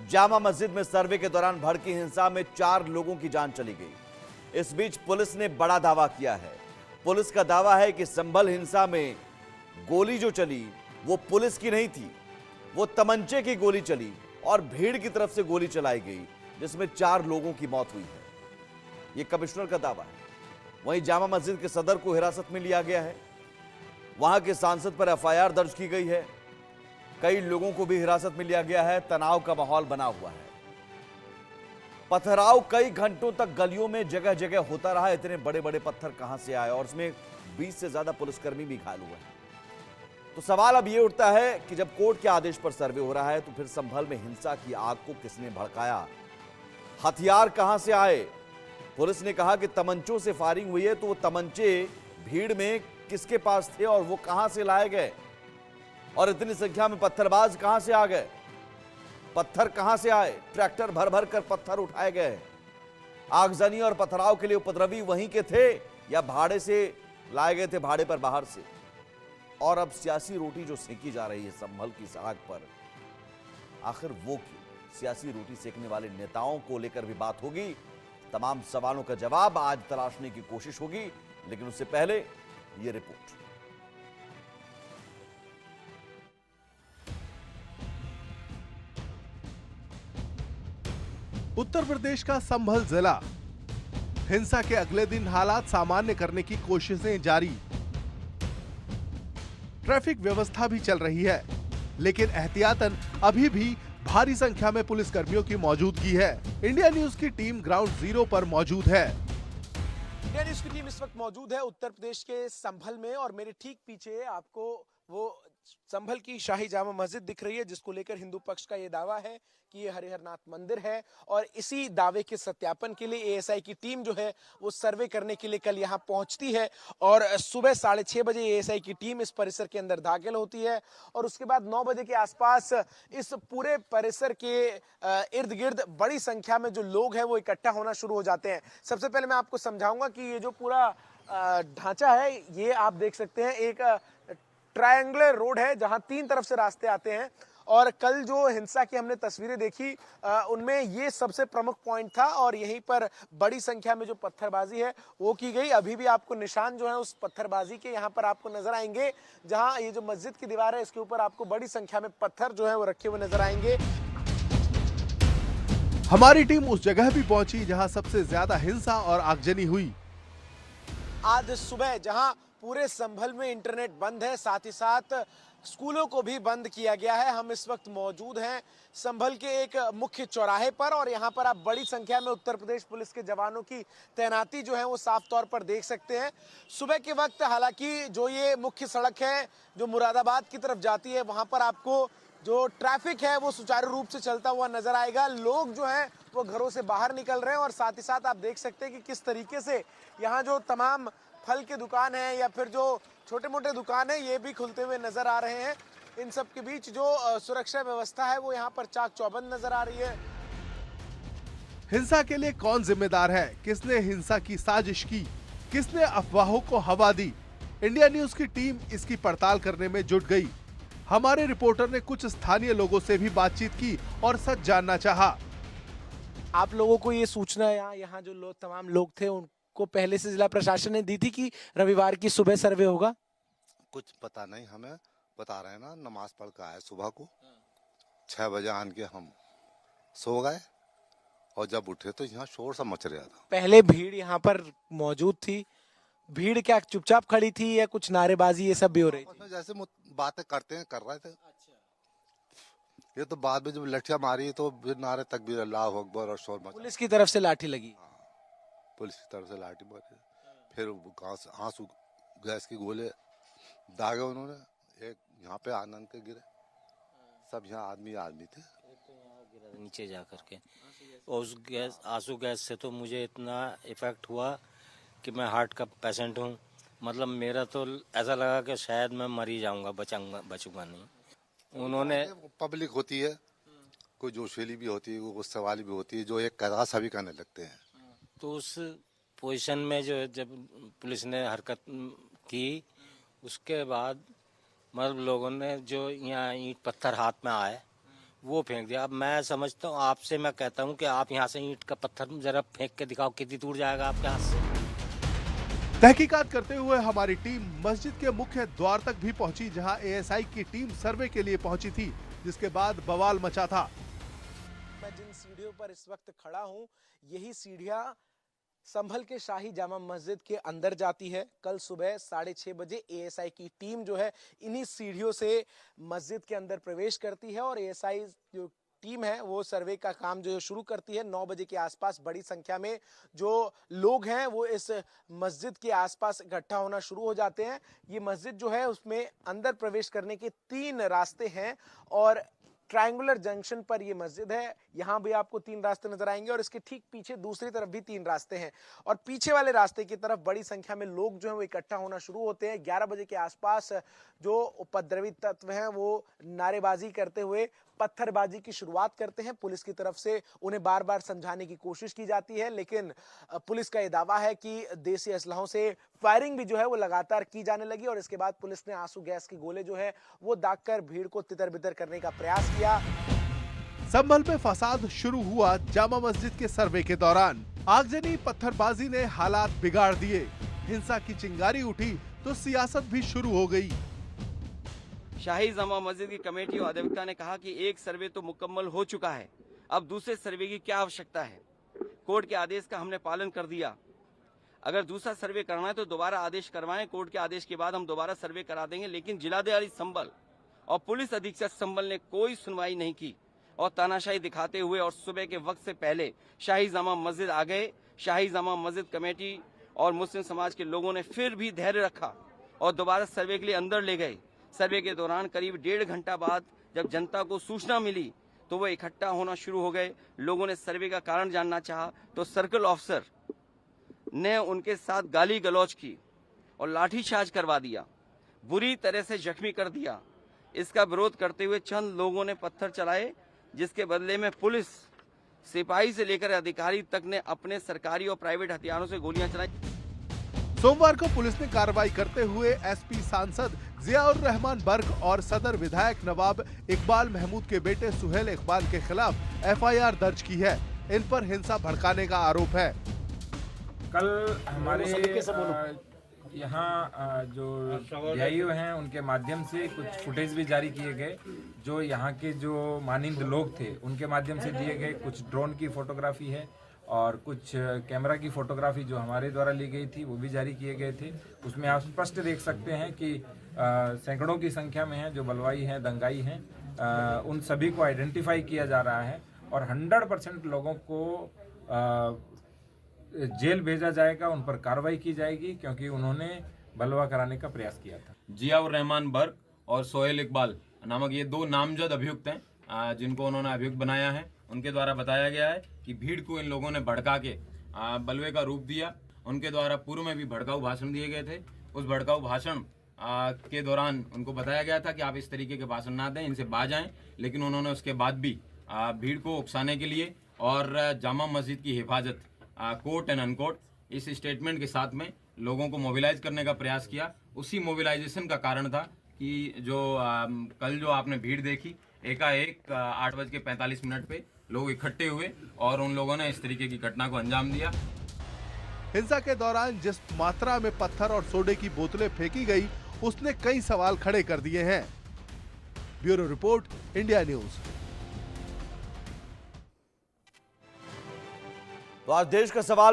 जामा मस्जिद में सर्वे के दौरान भड़की हिंसा में 4 लोगों की जान चली गई। इस बीच पुलिस ने बड़ा दावा किया है। पुलिस का दावा है कि संभल हिंसा में गोली जो चली वो पुलिस की नहीं थी, वो तमंचे की गोली चली और भीड़ की तरफ से गोली चलाई गई, जिसमें 4 लोगों की मौत हुई है। यह कमिश्नर का दावा है। वहीं जामा मस्जिद के सदर को हिरासत में लिया गया है। वहां के सांसद पर एफआईआर दर्ज की गई है। कई लोगों को भी हिरासत में लिया गया है। तनाव का माहौल बना हुआ है। पथराव कई घंटों तक गलियों में जगह जगह होता रहा। इतने बड़े बड़े पत्थर कहां से आए, और उसमें 20 से ज्यादा पुलिसकर्मी भी घायल हुए हैं। तो सवाल अब यह उठता है कि जब कोर्ट के आदेश पर सर्वे हो रहा है तो फिर संभल में हिंसा की आग को किसने भड़काया, हथियार कहां से आए। पुलिस ने कहा कि तमंचों से फायरिंग हुई है, तो वो तमंचे भीड़ में किसके पास थे और वो कहां से लाए गए, और इतनी संख्या में पत्थरबाज कहां से आ गए, पत्थर कहां से आए। ट्रैक्टर भर भर कर पत्थर उठाए गए। आगजनी और पथराव के लिए उपद्रवी वहीं के थे या भाड़े से लाए गए थे, भाड़े पर बाहर से। और अब सियासी रोटी जो सेकी जा रही है संभल की इस आग पर, आखिर वो क्यों। सियासी रोटी सेकने वाले नेताओं को लेकर भी बात होगी। तमाम सवालों का जवाब आज तलाशने की कोशिश होगी, लेकिन उससे पहले ये रिपोर्ट। उत्तर प्रदेश का संभल जिला, हिंसा के अगले दिन हालात सामान्य करने की कोशिशें जारी। ट्रैफिक व्यवस्था भी चल रही है, लेकिन एहतियातन अभी भी भारी संख्या में पुलिसकर्मियों की मौजूदगी है। इंडिया न्यूज की टीम ग्राउंड जीरो पर मौजूद है। इंडिया न्यूज की टीम इस वक्त मौजूद है उत्तर प्रदेश के संभल में, और मेरे ठीक पीछे आपको वो संभल की शाही जामा मस्जिद दिख रही है, जिसको लेकर हिंदू पक्ष का ये दावा है कि ये हरिहरनाथ मंदिर है। और इसी दावे के सत्यापन के लिए एएसआई की टीम जो है वो सर्वे करने के लिए कल यहाँ पहुंचती है, और सुबह 6:30 बजे एएसआई की टीम इस परिसर के अंदर दाखिल होती है, और उसके बाद 9 बजे के आसपास इस पूरे परिसर के इर्द गिर्द बड़ी संख्या में जो लोग हैं वो इकट्ठा होना शुरू हो जाते हैं। सबसे पहले मैं आपको समझाऊंगा कि ये जो पूरा ढांचा है, ये आप देख सकते हैं एक ट्रायंगुलर रोड है जहां 3 तरफ से रास्ते आते हैं। और कल जो हिंसा की हमने तस्वीरें देखी उनमें ये सबसे प्रमुख पॉइंट था, और यहीं पर बड़ी संख्या में जो पत्थरबाजी है वो की गई। अभी भी आपको निशान जो है उस पत्थरबाजी के यहाँ पर आपको नजर आएंगे, जहां ये जो मस्जिद की दीवार है इसके ऊपर आपको बड़ी संख्या में पत्थर जो है वो रखे हुए नजर आएंगे। हमारी टीम उस जगह भी पहुंची जहां सबसे ज्यादा हिंसा और आगजनी हुई। आज सुबह जहां पूरे संभल में इंटरनेट बंद है, साथ ही साथ स्कूलों को भी बंद किया गया है। हम इस वक्त मौजूद हैं संभल के एक मुख्य चौराहे पर, और यहाँ पर आप बड़ी संख्या में उत्तर प्रदेश पुलिस के जवानों की तैनाती जो है वो साफ तौर पर देख सकते हैं। सुबह के वक्त हालांकि जो ये मुख्य सड़क है जो मुरादाबाद की तरफ जाती है, वहाँ पर आपको जो ट्रैफिक है वो सुचारू रूप से चलता हुआ नजर आएगा। लोग जो हैं वो घरों से बाहर निकल रहे हैं, और साथ ही साथ आप देख सकते हैं कि किस तरीके से यहाँ जो तमाम फल के दुकान है या फिर जो छोटे मोटे दुकान है ये भी खुलते हुए नजर आ रहे हैं। इन सब के बीच जो सुरक्षा व्यवस्था है वो यहाँ पर चाक चौबंद नजर आ रही है। हिंसा के लिए कौन जिम्मेदार है, किसने हिंसा की साजिश की, किसने अफवाहों को हवा दी, इंडिया न्यूज की टीम इसकी पड़ताल करने में जुट गई। हमारे रिपोर्टर ने कुछ स्थानीय लोगों से भी बातचीत की और सच जानना चाहा। आप लोगों को ये सूचना यहाँ जो तमाम लोग थे उनको पहले से जिला प्रशासन ने दी थी कि रविवार की सुबह सर्वे होगा? कुछ पता नहीं, हमें बता रहे हैं ना, नमाज पढ़ कर आए सुबह को 6 बजे आन के हम सो गए, और जब उठे तो यहाँ शोर सा मच रहा था। पहले भीड़ यहाँ पर मौजूद थी, भीड़ क्या चुपचाप खड़ी थी या कुछ नारेबाजी ये सब भी हो रही थी? जैसे बातें करते हैं कर रहे थे। ये तो बाद में जब लठियां मारी तो फिर नारे तकबीर अल्लाह अकबर और शोर मचा। पुलिस की तरफ से लाठी लगी? पुलिस की तरफ से लाठी मारी, फिर आंसू गैस की गोले दागे उन्होंने। एक यहाँ पे आनंद के गिरे, सब यहाँ आदमी थे। नीचे जा करके, और उस गैस आंसू गैस से तो मुझे इतना इफेक्ट हुआ कि मैं हार्ट का पेशेंट हूँ। मतलब मेरा तो ऐसा लगा कि शायद मैं मर ही जाऊंगा, बचूंगा नहीं। उन्होंने पब्लिक होती है, कोई जोशीली भी होती है, कोई गुस्से वाली भी होती है, जो एक कदा सभी करने लगते हैं। तो उस पोजीशन में जो जब पुलिस ने हरकत की उसके बाद मतलब लोगों ने जो यहाँ ईंट पत्थर हाथ में आए वो फेंक दिया। अब मैं समझता हूँ, आपसे मैं कहता हूँ कि आप यहाँ से ईंट का पत्थर जरा फेंक के दिखाओ कितनी दूर जाएगा आपके हाथ से। तहकीकात करते हुए हमारी टीम मस्जिद के मुख्य द्वार तक भी पहुंची, जहां एएसआई की टीम सर्वे के लिए पहुंची थी, जिसके बाद बवाल मचा था। मैं जिन सीढ़ियों पर इस वक्त खड़ा हूं, यही सीढ़ियां संभल के शाही जामा मस्जिद के अंदर जाती है। कल सुबह 6:30 बजे एएसआई की टीम जो है इन्हीं सीढ़ियों से मस्जिद के अंदर प्रवेश करती है और एएसआई जो टीम है वो सर्वे का काम जो शुरू करती है। 9 बजे के आसपास बड़ी संख्या में जो लोग हैं वो इस मस्जिद के आसपास इकट्ठा होना शुरू हो जाते हैं। ये मस्जिद जो है उसमें अंदर प्रवेश करने के 3 रास्ते हैं और ट्रायंगुलर जंक्शन पर ये मस्जिद है। यहाँ भी आपको 3 रास्ते नजर आएंगे और इसके ठीक पीछे दूसरी तरफ भी 3 रास्ते हैं और पीछे वाले रास्ते की तरफ बड़ी संख्या में लोग जो है वो इकट्ठा होना शुरू होते हैं। 11 बजे के आसपास जो उपद्रवी तत्व हैं वो नारेबाजी करते हुए पत्थरबाजी की शुरुआत करते हैं। पुलिस की तरफ से उन्हें बार बार समझाने की कोशिश की जाती है, लेकिन पुलिस का यह दावा है कि देसी असलहों से फायरिंग भी जो है वो लगातार की जाने लगी और इसके बाद पुलिस ने आंसू गैस के गोले जो है वो दागकर भीड़ को तितर-बितर करने का प्रयास किया। संभल में फसाद शुरू हुआ जामा मस्जिद के सर्वे के दौरान। आगजनी पत्थरबाजी ने हालात बिगाड़ दिए, हिंसा की चिंगारी उठी तो सियासत भी शुरू हो गई। शाही जामा मस्जिद की कमेटी और अधिवक्ता ने कहा कि एक सर्वे तो मुकम्मल हो चुका है, अब दूसरे सर्वे की क्या आवश्यकता है। कोर्ट के आदेश का हमने पालन कर दिया, अगर दूसरा सर्वे करना है तो दोबारा आदेश करवाएं, कोर्ट के आदेश के बाद हम दोबारा सर्वे करा देंगे। लेकिन जिलाधिकारी संभल और पुलिस अधीक्षक संभल ने कोई सुनवाई नहीं की और तानाशाही दिखाते हुए और सुबह के वक्त से पहले शाही जामा मस्जिद आ गए। शाही जामा मस्जिद कमेटी और मुस्लिम समाज के लोगों ने फिर भी धैर्य रखा और दोबारा सर्वे के लिए अंदर ले गए। सर्वे के दौरान करीब 1.5 घंटा बाद जब जनता को सूचना मिली तो वो इकट्ठा होना शुरू हो गए। लोगों ने सर्वे का कारण जानना चाहा तो सर्कल ऑफिसर ने उनके साथ गाली गलौज की और लाठीचार्ज करवा दिया, बुरी तरह से जख्मी कर दिया। इसका विरोध करते हुए चंद लोगों ने पत्थर चलाए, जिसके बदले में पुलिस, सिपाही से लेकर अधिकारी तक ने अपने सरकारी और प्राइवेट हथियारों से गोलियां चलाई। सोमवार को पुलिस ने कार्रवाई करते हुए एसपी सांसद जियाउर रहमान बर्क और सदर विधायक नवाब इकबाल महमूद के बेटे सुहेल इकबाल के खिलाफ एफआईआर दर्ज की है। इन पर हिंसा भड़काने का आरोप है। कल हमारे यहाँ जो डीआईओ हैं उनके माध्यम से कुछ फुटेज भी जारी किए गए, जो यहाँ के जो मानिंद लोग थे उनके माध्यम से दिए गए। कुछ ड्रोन की फोटोग्राफी है और कुछ कैमरा की फोटोग्राफी जो हमारे द्वारा ली गई थी वो भी जारी किए गए थे। उसमें आप स्पष्ट देख सकते हैं कि सैकड़ों की संख्या में हैं जो बलवाई हैं, दंगाई हैं, उन सभी को आइडेंटिफाई किया जा रहा है और 100% लोगों को जेल भेजा जाएगा, उन पर कार्रवाई की जाएगी क्योंकि उन्होंने बलवा कराने का प्रयास किया था। जियाउर रहमान बर्क और सोहेल इकबाल नामक ये 2 नामजद अभियुक्त हैं जिनको उन्होंने अभियुक्त बनाया है। उनके द्वारा बताया गया है कि भीड़ को इन लोगों ने भड़का के बलवे का रूप दिया। उनके द्वारा पूर्व में भी भड़काऊ भाषण दिए गए थे। उस भड़काऊ भाषण के दौरान उनको बताया गया था कि आप इस तरीके के भाषण ना दें, इनसे बाज आएं, लेकिन उन्होंने उसके बाद भी भीड़ को उकसाने के लिए और जामा मस्जिद की हिफाजत, कोर्ट एंड अनकोर्ट, इस स्टेटमेंट के साथ में लोगों को मोबिलाइज करने का प्रयास किया। उसी मोबिलाइजेशन का कारण था कि जो कल जो आपने भीड़ देखी, एकाएक 8:45 पे लोग इकट्ठे हुए और उन लोगों ने इस तरीके की घटना को अंजाम दिया। हिंसा के दौरान जिस मात्रा में पत्थर और सोडे की बोतलें फेंकी गई, उसने कई सवाल खड़े कर दिए हैं। Bureau report, India news. तो आज देश का सवाल में